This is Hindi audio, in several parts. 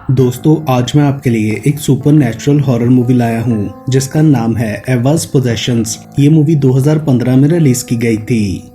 दोस्तों, आज मैं आपके लिए एक सुपरनैचुरल हॉरर मूवी लाया हूँ जिसका नाम है एवा's पोजेशंस। ये मूवी 2015 में रिलीज की गई थी।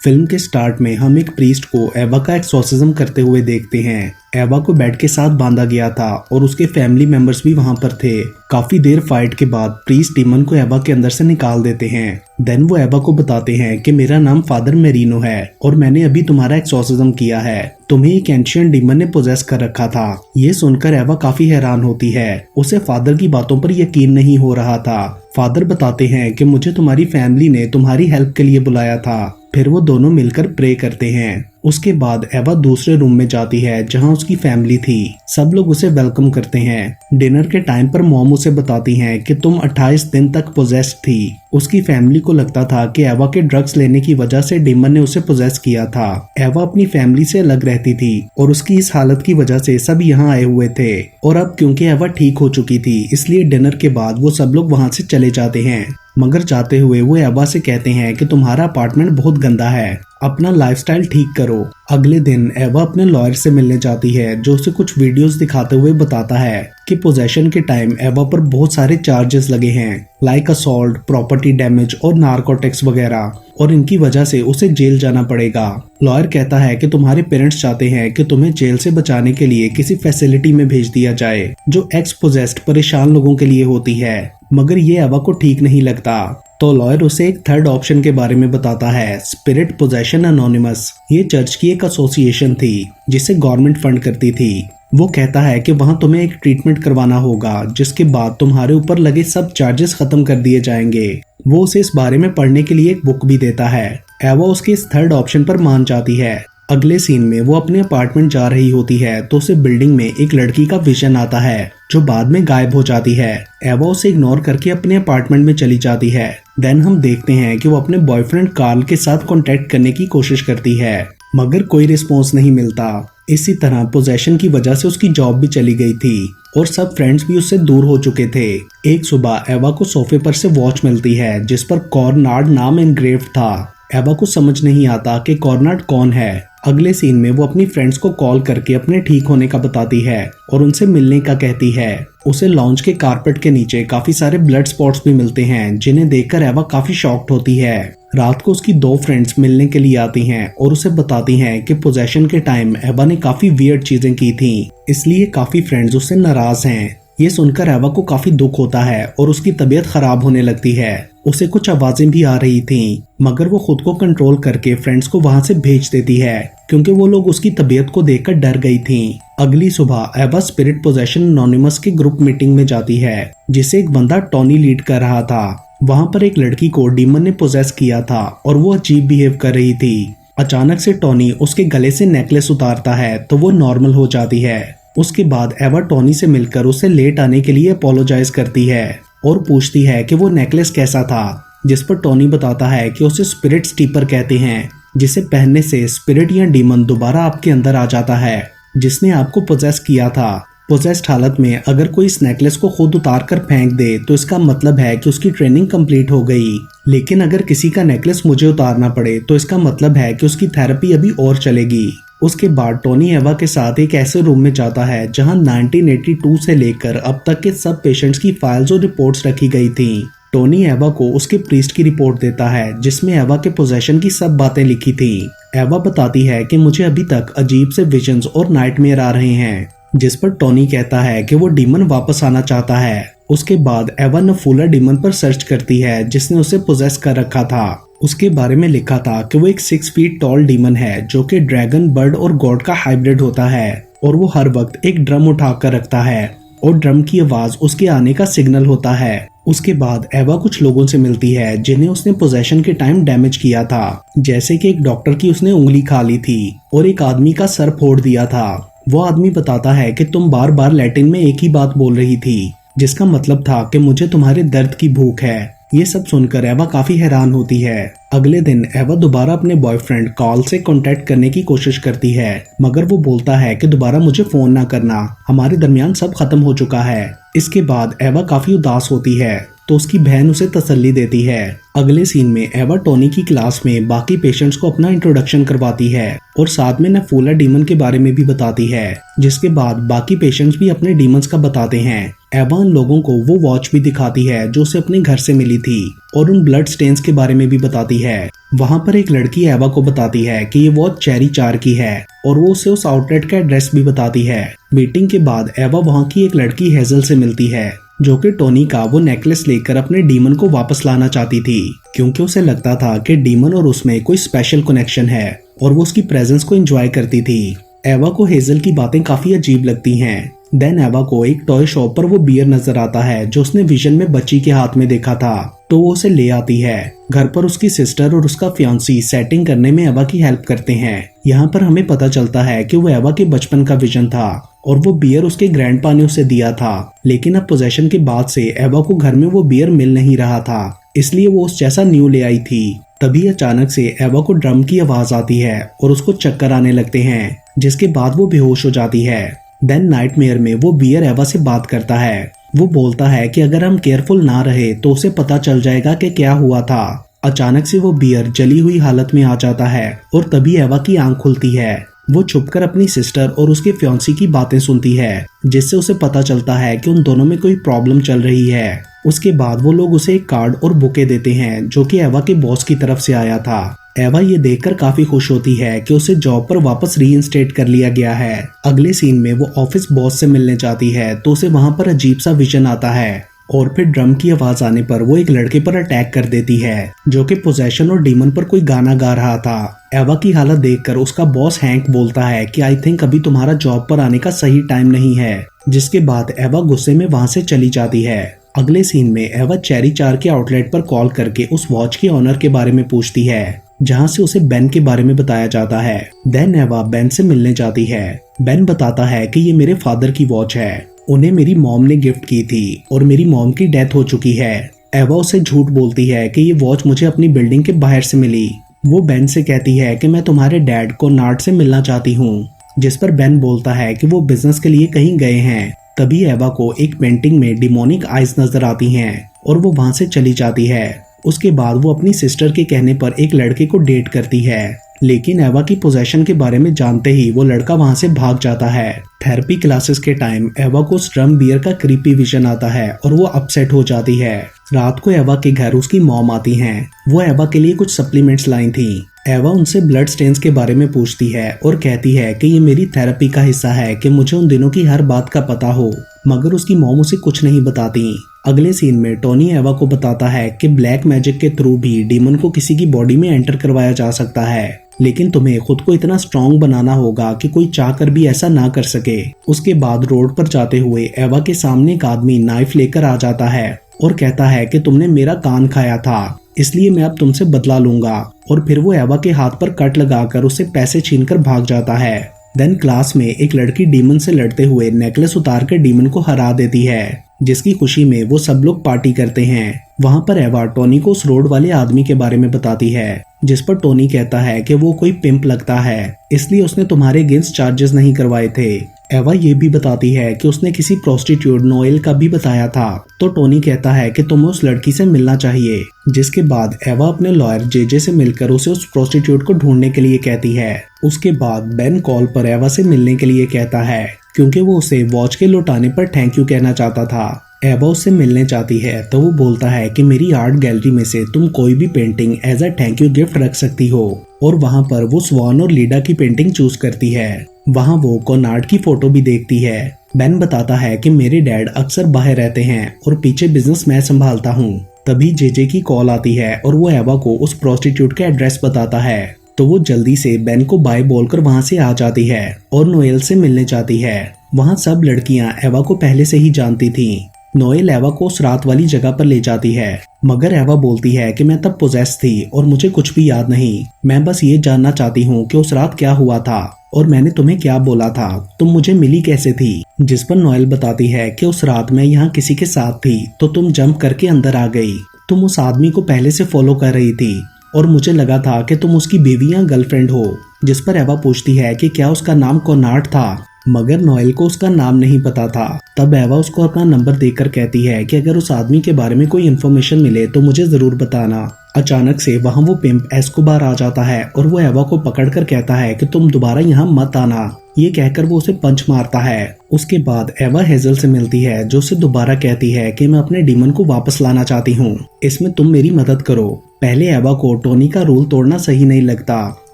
फिल्म के स्टार्ट में हम एक प्रीस्ट को एवा का एक्सोर्सिज्म करते हुए देखते हैं। एवा को बेड के साथ बांधा गया था और उसके फैमिली मेंबर्स भी वहां पर थे। काफी देर फाइट के बाद प्रीस्ट डीमन को एवा के अंदर से निकाल देते हैं। देन वो एवा को बताते हैं कि मेरा नाम फादर मेरिनो है और मैंने अभी तुम्हारा एक्सोर्सिज्म किया है। तुम्हें एक एंशिएंट डीमन ने पोजेस कर रखा था। ये सुनकर एवा काफी हैरान होती है। उसे फादर की बातों पर यकीन नहीं हो रहा था। फादर बताते हैं कि मुझे तुम्हारी फैमिली ने तुम्हारी हेल्प के लिए बुलाया था। फिर वो दोनों मिलकर प्रे करते हैं। उसके बाद एवा दूसरे रूम में जाती है जहां उसकी फैमिली थी। सब लोग उसे वेलकम करते हैं। डिनर के टाइम पर मॉम उसे बताती हैं कि तुम 28 दिन तक पोजेस्ड थी। उसकी फैमिली को लगता था कि एवा के ड्रग्स लेने की वजह से डीमन ने उसे पोजेस किया था। एवा अपनी फैमिली से अलग रहती थी और उसकी इस हालत की वजह से सब यहाँ आए हुए थे। और अब क्योंकि एवा ठीक हो चुकी थी, इसलिए डिनर के बाद वो सब लोग वहाँ से चले जाते हैं। मगर जाते हुए वो एवा से कहते हैं कि तुम्हारा अपार्टमेंट बहुत गंदा है, अपना लाइफस्टाइल ठीक करो। अगले दिन एवा अपने लॉयर से मिलने जाती है जो उसे कुछ वीडियोस दिखाते हुए बताता है कि पोजेशन के टाइम एवा पर बहुत सारे चार्जेस लगे हैं, लाइक असॉल्ट, प्रॉपर्टी डैमेज और नारकोटिक्स वगैरह, और इनकी वजह से उसे जेल जाना पड़ेगा। लॉयर कहता है कि तुम्हारे पेरेंट्स चाहते हैं कि तुम्हें जेल से बचाने के लिए किसी फैसिलिटी में भेज दिया जाए जो एक्स पोजेस्ड परेशान लोगों के लिए होती है। मगर ये एवा को ठीक नहीं लगता, तो लॉयर उसे एक थर्ड ऑप्शन के बारे में बताता है, स्पिरिट पोजेशन एनोनिमस। ये चर्च की एक एसोसिएशन थी जिसे गवर्नमेंट फंड करती थी। वो कहता है कि वहां तुम्हें एक ट्रीटमेंट करवाना होगा जिसके बाद तुम्हारे ऊपर लगे सब चार्जेस खत्म कर दिए जाएंगे। वो उसे इस बारे में पढ़ने के लिए एक बुक भी देता है। एवा उसके इस थर्ड ऑप्शन पर मान जाती है। अगले सीन में वो अपने अपार्टमेंट जा रही होती है तो उसे बिल्डिंग में एक लड़की का विजन आता है जो बाद में गायब हो जाती है। एवा उसे इग्नोर करके अपने अपार्टमेंट में चली जाती है। देन हम देखते हैं कि वो अपने बॉयफ्रेंड कार्ल के साथ कांटेक्ट करने की कोशिश करती है मगर कोई रिस्पॉन्स नहीं मिलता। इसी तरह पोजेशन की वजह से उसकी जॉब भी चली गई थी और सब फ्रेंड्स भी उससे दूर हो चुके थे। एक सुबह एवा को सोफे पर से वॉच मिलती है जिस पर कॉर्नार्ड नाम एनग्रेव्ड था। एवा को समझ नहीं आता कि कॉर्नार्ड कौन है। अगले सीन में वो अपनी फ्रेंड्स को कॉल करके अपने ठीक होने का बताती है और उनसे मिलने का कहती है। उसे लॉन्च के कारपेट के नीचे काफी सारे ब्लड स्पॉट्स भी मिलते हैं जिन्हें देखकर एवा काफी शॉक्ड होती है। रात को उसकी दो फ्रेंड्स मिलने के लिए आती हैं और उसे बताती हैं कि पोजेशन के टाइम एवा ने काफी वियर्ड चीजें की थी, इसलिए काफी फ्रेंड्स उससे नाराज हैं। ये सुनकर एवा को काफी दुख होता है और उसकी तबीयत खराब होने लगती है। उसे कुछ आवाजें भी आ रही थीं, मगर वो खुद को कंट्रोल करके फ्रेंड्स को वहां से भेज देती है क्योंकि वो लोग उसकी तबीयत को देखकर डर गई थीं। अगली सुबह एवा स्पिरिट पोजेशन एनोनिमस की ग्रुप मीटिंग में जाती है जिसे एक बंदा टॉनी लीड कर रहा था। वहां पर एक लड़की को डीमन ने पोजेस किया था और वो अजीब बिहेव कर रही थी। अचानक से टॉनी उसके गले से नेकलेस उतारता है तो वो नॉर्मल हो जाती है। उसके बाद एवा टॉनी से मिलकर उसे लेट आने के लिए अपोलोजाइज करती है और पूछती है कि वो नेकलेस कैसा था, जिस पर टॉनी बताता है कि उसे स्पिरिट स्टीपर कहते हैं, जिसे पहनने से स्पिरिट या डीमन दोबारा आपके अंदर आ जाता है जिसने आपको पोजेस किया था। पोजेस्ड हालत में अगर कोई इस नेकलेस को खुद उतार कर फेंक दे तो इसका मतलब है कि उसकी ट्रेनिंग कंप्लीट हो गई, लेकिन अगर किसी का नेकलेस मुझे उतारना पड़े तो इसका मतलब है कि उसकी थेरेपी अभी और चलेगी। उसके बाद टॉनी एवा के साथ एक ऐसे रूम में जाता है जहां 1982 से लेकर अब तक के सब पेशेंट्स की फाइल्स और रिपोर्ट्स रखी गई थीं। टॉनी एवा को उसके प्रीस्ट की रिपोर्ट देता है जिसमें एवा के पोजेशन की सब बातें लिखी थीं। एवा बताती है कि मुझे अभी तक अजीब से विजन्स और नाइटमेयर आ रहे हैं, जिस पर टॉनी कहता है कि वो डीमन वापस आना चाहता है। उसके बाद एवा नफूला डीमन पर सर्च करती है जिसने उसे पोजेस कर रखा था। उसके बारे में लिखा था कि वो एक 6 फीट टॉल डीमन है जो कि ड्रैगन, बर्ड और गॉड का हाइब्रिड होता है और वो हर वक्त एक ड्रम उठा कर रखता है और ड्रम की आवाज उसके आने का सिग्नल होता है। उसके बाद एवा कुछ लोगों से मिलती है जिन्हें उसने पोजेशन के टाइम डैमेज किया था, जैसे कि एक डॉक्टर की उसने उंगली खा ली थी और एक आदमी का सर फोड़ दिया था। वो आदमी बताता है कि तुम बार बार लैटिन में एक ही बात बोल रही थी जिसका मतलब था कि मुझे तुम्हारे दर्द की भूख है। ये सब सुनकर एवा काफी हैरान होती है। अगले दिन एवा दोबारा अपने बॉयफ्रेंड कार्ल से कांटेक्ट करने की कोशिश करती है मगर वो बोलता है कि दोबारा मुझे फोन ना करना, हमारे दरमियान सब खत्म हो चुका है। इसके बाद एवा काफी उदास होती है तो उसकी बहन उसे तसल्ली देती है। अगले सीन में एवा टोनी की क्लास में बाकी पेशेंट्स को अपना इंट्रोडक्शन करवाती है और साथ में नेफोला डीमन के बारे में भी बताती है, जिसके बाद बाकी पेशेंट्स भी अपने डीमंस का बताते हैं। एवा उन लोगों को वो वॉच भी दिखाती है जो उसे अपने घर से मिली थी और उन ब्लड स्टेन्स के बारे में भी बताती है। वहाँ पर एक लड़की एवा को बताती है कि ये वॉच चेरी 4 की है और वो उसे उस आउटलेट का एड्रेस भी बताती है। मीटिंग के बाद एवा वहाँ की एक लड़की हेजल से मिलती है जो कि टोनी का वो नेकलेस लेकर अपने डीमन को वापस लाना चाहती थी, क्योंकि उसे लगता था कि डीमन और उसमें कोई स्पेशल कनेक्शन है और वो उसकी प्रेजेंस को एंजॉय करती थी। एवा को हेजल की बातें काफी अजीब लगती हैं। देन एवा को एक टॉय शॉप पर वो बियर नजर आता है जो उसने विजन में बच्ची के हाथ में देखा था, तो वो उसे ले आती है। घर पर उसकी सिस्टर और उसका फियांसी सेटिंग करने में एवा की हेल्प करते हैं। यहाँ पर हमें पता चलता है कि वो एवा के बचपन का विजन था और वो बियर उसके ग्रैंडपा ने उसे दिया था, लेकिन अब पोजेशन के बाद से एवा को घर में वो बियर मिल नहीं रहा था, इसलिए वो उस जैसा न्यू ले आई थी। तभी अचानक से एवा को ड्रम की आवाज आती है और उसको चक्कर आने लगते हैं, जिसके बाद वो बेहोश हो जाती है। देन नाइटमेयर में वो बियर एवा से बात करता है। वो बोलता है कि अगर हम केयरफुल ना रहे तो उसे पता चल जाएगा कि क्या हुआ था। अचानक से वो बियर जली हुई हालत में आ जाता है और तभी एवा की आंख खुलती है। वो छुपकर अपनी सिस्टर और उसके फियांसी की बातें सुनती है, जिससे उसे पता चलता है कि उन दोनों में कोई प्रॉब्लम चल रही है। उसके बाद वो लोग उसे एक कार्ड और बुके देते हैं जो कि एवा के बॉस की तरफ से आया था। एवा ये देखकर काफी खुश होती है कि उसे जॉब पर वापस रीइंस्टेट कर लिया गया है। अगले सीन में वो ऑफिस बॉस से मिलने जाती है तो उसे वहां पर अजीब सा विजन आता है और फिर ड्रम की आवाज आने पर वो एक लड़के पर अटैक कर देती है जो कि पोजेशन और डीमन पर कोई गाना गा रहा था। एवा की हालत देखकर उसका बॉस हैंक बोलता है कि आई थिंक अभी तुम्हारा जॉब पर आने का सही टाइम नहीं है, जिसके बाद एवा गुस्से में वहां से चली जाती है। अगले सीन में एवा चेरी 4 के आउटलेट पर कॉल करके उस वॉच के ऑनर के बारे में पूछती है, जहां से उसे बेन के बारे में बताया जाता है। देन एवा बेन से मिलने जाती है। बेन बताता है कि ये मेरे फादर की वॉच है, उन्हें मेरी मॉम ने गिफ्ट की थी और मेरी मॉम की डेथ हो चुकी है। एवा उसे झूठ बोलती है कि ये वॉच मुझे अपनी बिल्डिंग के बाहर से मिली। वो बेन से कहती है कि मैं तुम्हारे डैड को नार्ड से मिलना चाहती हूँ, जिस पर बेन बोलता है कि वो बिजनेस के लिए कहीं गए हैं। तभी एवा को एक पेंटिंग में डिमोनिक आइज नजर आती हैं और वो वहां से चली जाती है। उसके बाद वो अपनी सिस्टर के कहने पर एक लड़के को डेट करती है, लेकिन एवा की पोजेशन के बारे में जानते ही वो लड़का वहां से भाग जाता है। थेरेपी क्लासेस के टाइम एवा को स्ट्रम बियर का क्रीपी विजन आता है और वो अपसेट हो जाती है। रात को एवा के घर उसकी मॉम आती हैं। वो एवा के लिए कुछ सप्लीमेंट्स लाई थी। एवा उनसे ब्लड स्टेन्स के बारे में पूछती है और कहती है कि ये मेरी थेरेपी का हिस्सा है कि मुझे उन दिनों की हर बात का पता हो, मगर उसकी मॉम उसे कुछ नहीं बताती। अगले सीन में टोनी एवा को बताता है कि ब्लैक मैजिक के थ्रू भी डीमन को किसी की बॉडी में एंटर करवाया जा सकता है, लेकिन तुम्हें खुद को इतना स्ट्रॉन्ग बनाना होगा कि कोई चाहकर भी ऐसा ना कर सके। उसके बाद रोड पर जाते हुए एवा के सामने एक आदमी नाइफ लेकर आ जाता है और कहता है कि तुमने मेरा कान खाया था, इसलिए मैं अब तुमसे बदला लूंगा। और फिर वो एवा के हाथ पर कट लगाकर उससे पैसे छीनकर भाग जाता है। देन क्लास में एक लड़की डीमन से लड़ते हुए नेकलेस उतार कर डीमन को हरा देती है, जिसकी खुशी में वो सब लोग पार्टी करते हैं। वहां पर एवा टोनी को उस रोड वाले आदमी के बारे में बताती है, जिस पर टोनी कहता है कि वो कोई पिंप लगता है, इसलिए उसने तुम्हारे अगेंस्ट चार्जेस नहीं करवाए थे। एवा ये भी बताती है कि उसने किसी प्रोस्टिट्यूट नोएल का भी बताया था, तो टोनी कहता है कि तुम्हें उस लड़की से मिलना चाहिए, जिसके बाद एवा अपने लॉयर जेजे से मिलकर उसे उस प्रोस्टिट्यूट को ढूंढने के लिए कहती है। उसके बाद बेन कॉल पर एवा से मिलने के लिए कहता है, क्योंकि वो उसे वॉच के लौटाने पर थैंक यू कहना चाहता था। एवा उससे मिलने चाहती है तो वो बोलता है कि मेरी आर्ट गैलरी में से तुम कोई भी painting as a thank you gift रख सकती हो, और वहाँ पर वो स्वान और लीडा की पेंटिंग चूज करती है। वहाँ वो कोनार्ड की फोटो भी देखती है। बेन बताता है कि मेरे डैड अक्सर बाहर रहते हैं और पीछे बिजनेस मैं संभालता हूँ। तभी जेजे की कॉल आती है और वो एवा को उस प्रोस्टिट्यूट का एड्रेस बताता है, तो वो जल्दी से बेन को बाय बोलकर वहाँ से आ जाती है और नोएल से मिलने जाती है। वहाँ सब लड़कियाँ एवा को पहले से ही जानती थी। नोएल एवा को उस रात वाली जगह पर ले जाती है, मगर एवा बोलती है कि मैं तब पोजेस थी और मुझे कुछ भी याद नहीं। मैं बस ये जानना चाहती हूँ कि उस रात क्या हुआ था और मैंने तुम्हें क्या बोला था, तुम मुझे मिली कैसे थी। जिस पर नोएल बताती है कि उस रात मैं यहाँ किसी के साथ थी तो तुम जंप करके अंदर आ गई। तुम उस आदमी को पहले से फॉलो कर रही थी और मुझे लगा था कि तुम उसकी बीवी या गर्लफ्रेंड हो। जिस पर एवा पूछती है कि क्या उसका नाम कोनार्ड था, मगर नोएल को उसका नाम नहीं पता था। तब एवा उसको अपना नंबर देकर कहती है कि अगर उस आदमी के बारे में कोई इन्फॉर्मेशन मिले तो मुझे जरूर बताना। अचानक से वहाँ वो पिंप एस्कोबार आ जाता है और वो एवा को पकड़कर कहता है कि तुम दोबारा यहाँ मत आना। ये कहकर वो उसे पंच मारता है। उसके बाद एवा हेजल से मिलती है जो उसे दोबारा कहती है कि मैं अपने डीमन को वापस लाना चाहती हूँ, इसमें तुम मेरी मदद करो। पहले एवा को टोनी का रूल तोड़ना सही नहीं लगता,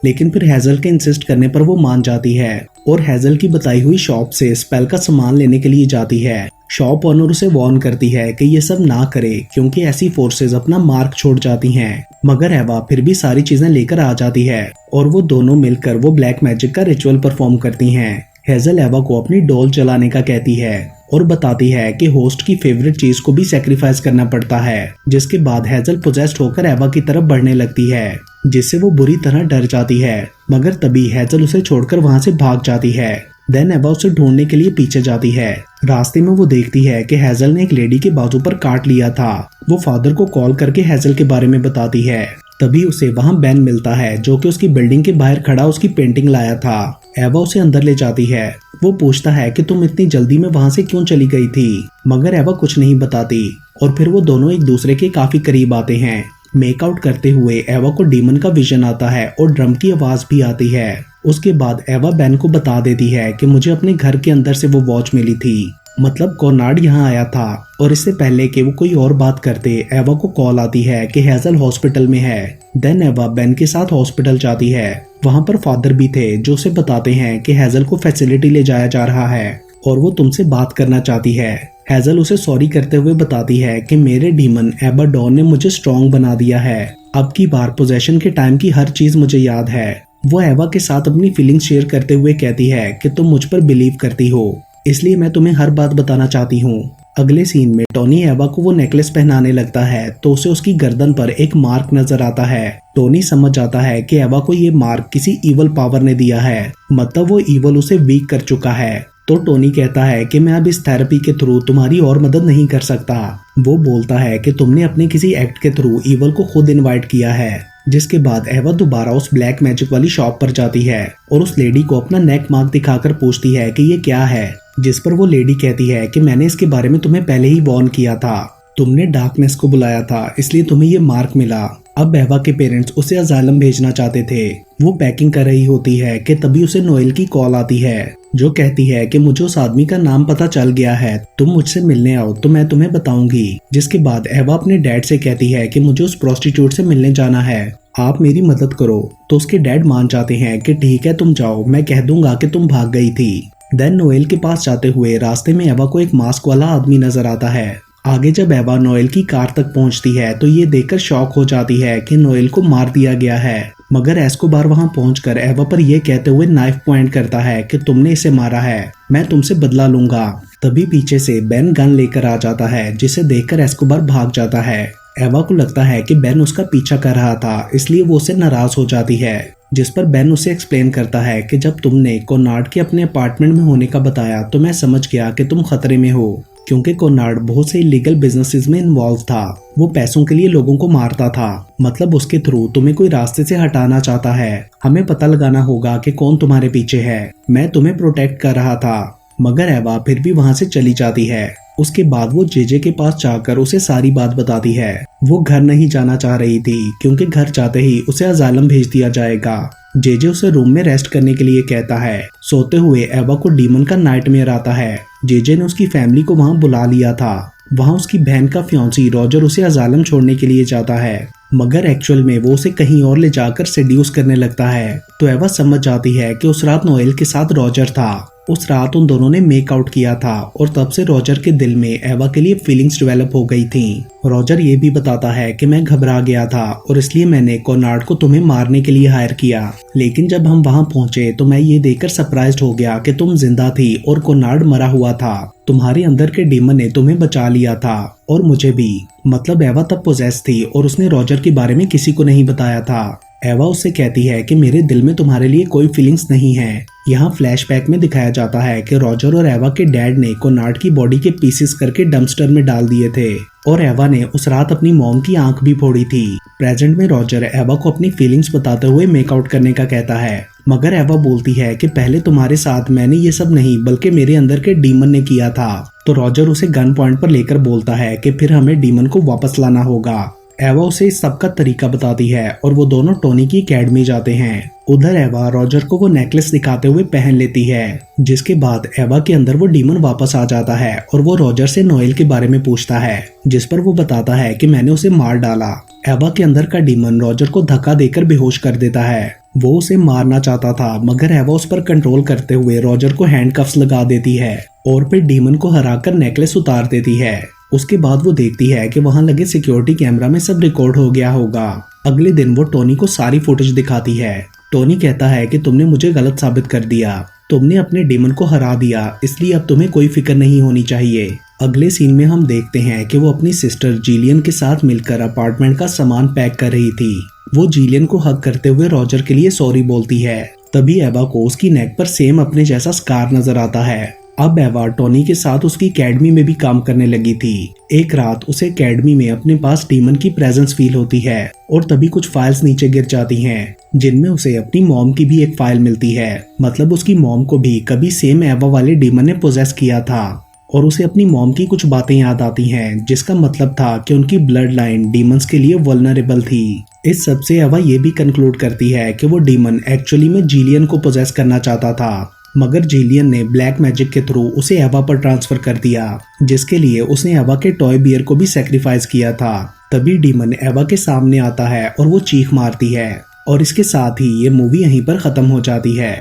लेकिन फिर हेजल के इंसिस्ट करने पर वो मान जाती है और हेजल की बताई हुई शॉप से स्पेल का सामान लेने के लिए जाती है। शॉप ओनर उसे वार्न करती है कि ये सब ना करे क्योंकि ऐसी फोर्सेस अपना मार्क छोड़ जाती हैं। मगर एवा फिर भी सारी चीजें लेकर आ जाती है और वो दोनों मिलकर वो ब्लैक मैजिक का रिचुअल परफॉर्म करती हैं। हेजल एवा को अपनी डॉल चलाने का कहती है और बताती है कि होस्ट की फेवरेट चीज को भी सेक्रीफाइस करना पड़ता है, जिसके बाद हेजल पोजेस्ड होकर एवा की तरफ बढ़ने लगती है, जिससे वो बुरी तरह डर जाती है। मगर तभी हेजल उसे छोड़कर वहां से भाग जाती है। देन एवा उसे ढूंढने के लिए पीछे जाती है। रास्ते में वो देखती है कि हेजल ने एक लेडी के बाजू पर काट लिया था। वो फादर को कॉल करके हेजल के बारे में बताती है। तभी उसे वहाँ बेन मिलता है जो कि उसकी बिल्डिंग के बाहर खड़ा उसकी पेंटिंग लाया था। एवा उसे अंदर ले जाती है। वो पूछता है कि तुम इतनी जल्दी में वहाँ से क्यों चली गई थी, मगर एवा कुछ नहीं बताती और फिर वो दोनों एक दूसरे के काफी करीब आते हैं। मेकआउट करते हुए एवा को डीमन का विजन आता है और ड्रम की आवाज भी आती है। उसके बाद एवा बेन को बता देती है कि मुझे अपने घर के अंदर से वो वॉच मिली थी, मतलब कॉर्नार्ड यहाँ आया था। और इससे पहले कि वो कोई और बात करते एवा को कॉल आती है कि हेजल हॉस्पिटल में है। देन एवा बेन के साथ हॉस्पिटल जाती है। वहाँ पर फादर भी थे जो उसे बताते हैं कि हेजल को फैसिलिटी ले जाया जा रहा है और वो तुमसे बात करना चाहती है। हेजल उसे सॉरी करते हुए बताती है कि मेरे डीमन एबाडॉन ने मुझे स्ट्रॉन्ग बना दिया है। अब की बार पोजेशन के टाइम की हर चीज मुझे याद है। वो एवा के साथ अपनी फीलिंग्स शेयर करते हुए कहती है कि तुम मुझ पर बिलीव करती हो, इसलिए मैं तुम्हें हर बात बताना चाहती हूँ। अगले सीन में टोनी एवा को वो नेकलेस पहनाने लगता है तो उसे उसकी गर्दन पर एक मार्क नजर आता है। टोनी समझ जाता है कि एवा को ये मार्क किसी इवल पावर ने दिया है, मतलब वो इवल उसे वीक कर चुका है। तो टोनी कहता है कि मैं अब इस थेरेपी के थ्रू तुम्हारी और मदद नहीं कर सकता। वो बोलता है कि तुमने अपने किसी एक्ट के थ्रू इवल को खुद इनवाइट किया है। जिसके बाद एवा दोबारा उस ब्लैक मैजिक वाली शॉप पर जाती है और उस लेडी को अपना नेक मार्क दिखाकर पूछती है कि ये क्या है, जिस पर वो लेडी कहती है कि मैंने इसके बारे में तुम्हें पहले ही वार्न किया था, तुमने डार्कनेस को बुलाया था इसलिए तुम्हें ये मार्क मिला। अब एवा के पेरेंट्स उसे अजालम भेजना चाहते थे। वो पैकिंग कर रही होती है कि तभी उसे नोएल की कॉल आती है जो कहती है कि मुझे उस आदमी का नाम पता चल गया है, तुम मुझसे मिलने आओ तो मैं तुम्हें बताऊंगी। जिसके बाद एवा अपने डैड से कहती है कि मुझे उस प्रोस्टिट्यूट से मिलने जाना है, आप मेरी मदद करो। तो उसके डैड मान जाते हैं कि ठीक है तुम जाओ, मैं कह दूंगा कि तुम भाग गई थी। देन नोएल के पास जाते हुए रास्ते में एवा को एक मास्क वाला आदमी नजर आता है। आगे जब एवा नोएल की कार तक पहुंचती है तो ये देखकर शॉक हो जाती है कि नोएल को मार दिया गया है। मगर एस्कोबार वहां पहुंचकर एवा पर यह कहते हुए नाइफ पॉइंट करता है कि तुमने इसे मारा है, मैं तुमसे बदला लूंगा। तभी पीछे से बेन गन लेकर आ जाता है, जिसे देखकर एस्कोबार भाग जाता है। एवा को लगता है कि बेन उसका पीछा कर रहा था, इसलिए वो उससे नाराज हो जाती है। जिस पर बेन उसे एक्सप्लेन करता है कि जब तुमने कॉर्नार्ड के अपने अपार्टमेंट में होने का बताया तो मैं समझ गया कि तुम खतरे में हो, क्योंकि कॉर्नार्ड बहुत से इलीगल बिजनेसेस में इन्वॉल्व था। वो पैसों के लिए लोगों को मारता था, मतलब उसके थ्रू तुम्हें कोई रास्ते से हटाना चाहता है। हमें पता लगाना होगा कि कौन तुम्हारे पीछे है। मैं तुम्हें प्रोटेक्ट कर रहा था। मगर एवा फिर भी वहां से चली जाती है। उसके बाद वो जेजे के पास जाकर उसे सारी बात बताती है। वो घर नहीं जाना चाह रही थी क्योंकि घर जाते ही उसे अजालम भेज दिया जाएगा। जेजे उसे रूम में रेस्ट करने के लिए कहता है। सोते हुए एवा को डीमन का नाइटमेयर आता है। जेजे ने उसकी फैमिली को वहां बुला लिया था। वहां उसकी बहन का फियांसी रॉजर उसे अजालम छोड़ने के लिए जाता है, मगर एक्चुअल में वो उसे कहीं और ले जाकर सेड्यूस करने लगता है। तो एवा समझ जाती है कि उस रात नोएल के साथ रॉजर था। उस रात उन दोनों ने मेकआउट किया था और तब से रॉजर के दिल में एवा के लिए फीलिंग्स डेवलप हो गई थी। रॉजर ये भी बताता है कि मैं घबरा गया था और इसलिए मैंने कॉर्नार्ड को तुम्हें मारने के लिए हायर किया, लेकिन जब हम वहां पहुंचे तो मैं ये देखकर सरप्राइज्ड हो गया कि तुम जिंदा थी और कॉर्नार्ड मरा हुआ था। तुम्हारे अंदर के डीमन ने तुम्हें बचा लिया था और मुझे भी। मतलब एवा तब पोजेस थी और उसने रॉजर के बारे में किसी को नहीं बताया था। एवा उससे कहती है कि मेरे दिल में तुम्हारे लिए कोई फीलिंग्स नहीं है। यहाँ फ्लैशबैक में दिखाया जाता है कि रॉजर और एवा के डैड ने कोनार्ड की बॉडी के पीसेस करके डंपस्टर में डाल दिए थे और एवा ने उस रात अपनी मॉम की आंख भी फोड़ी थी। प्रेजेंट में रॉजर एवा को अपनी फीलिंग्स बताते हुए मेकआउट करने का कहता है, मगर एवा बोलती है कि पहले तुम्हारे साथ मैंने ये सब नहीं बल्कि मेरे अंदर के डीमन ने किया था। तो रॉजर उसे गन पॉइंट पर लेकर बोलता है कि फिर हमें डीमन को वापस लाना होगा। एवा उसे इस सब का तरीका बताती है और वो दोनों टोनी की एकेडमी जाते हैं। उधर एवा रॉजर को वो नेकलेस दिखाते हुए पहन लेती है, जिसके बाद एवा के अंदर वो डीमन वापस आ जाता है और वो रॉजर से नोएल के बारे में पूछता है, जिस पर वो बताता है कि मैंने उसे मार डाला। एवा के अंदर का डीमन रॉजर को धक्का देकर बेहोश कर देता है। वो उसे मारना चाहता था, मगर एवा उस पर कंट्रोल करते हुए रॉजर को हैंडकफ्स लगा देती है और फिर डीमन को हराकर नेकलेस उतार देती है। उसके बाद वो देखती है कि वहां लगे सिक्योरिटी कैमरा में सब रिकॉर्ड हो गया होगा। अगले दिन वो टोनी को सारी फुटेज दिखाती है। टोनी कहता है कि तुमने मुझे गलत साबित कर दिया, तुमने अपने डीमन को हरा दिया, इसलिए अब तुम्हें कोई फिक्र नहीं होनी चाहिए। अगले सीन में हम देखते हैं कि वो अपनी सिस्टर जिलियन के साथ मिलकर अपार्टमेंट का सामान पैक कर रही थी। वो जिलियन को हग करते हुए रॉजर के लिए सॉरी बोलती है। तभी एवा को उसकी नेक पर सेम अपने जैसा स्कार नजर आता है। अब एवा टोनी के साथ उसकी एकेडमी में भी काम करने लगी थी। एक रात उसे एकेडमी में अपने पास डीमन की प्रेजेंस फील होती है और तभी कुछ फाइल्स नीचे गिर जाती हैं, जिनमें उसे अपनी मॉम की भी एक फाइल मिलती है। मतलब उसकी मॉम को भी कभी सेम एवा वाले डीमन ने पोजेस किया था और उसे अपनी मॉम की कुछ बातें याद आती हैं, जिसका मतलब था कि उनकी ब्लड लाइन डीमंस के लिए वल्नरेबल थी। इस सब से एवा ये भी कंक्लूड करती है कि वो डीमन एक्चुअली में जिलियन को पोजेस करना चाहता था, मगर जिलियन ने ब्लैक मैजिक के थ्रू उसे एवा पर ट्रांसफर कर दिया, जिसके लिए उसने एवा के टॉय बियर को भी सैक्रिफाइस किया था। तभी डीमन एवा के सामने आता है और वो चीख मारती है और इसके साथ ही ये मूवी यहीं पर खत्म हो जाती है।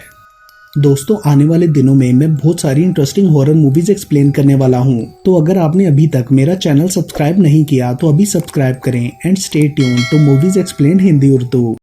दोस्तों, आने वाले दिनों में मैं बहुत सारी इंटरेस्टिंग हॉरर मूवीज एक्सप्लेन करने वाला हूँ, तो अगर आपने अभी तक मेरा चैनल सब्सक्राइब नहीं किया तो अभी सब्सक्राइब करें and stay tuned to movies explain Hindi Urdu.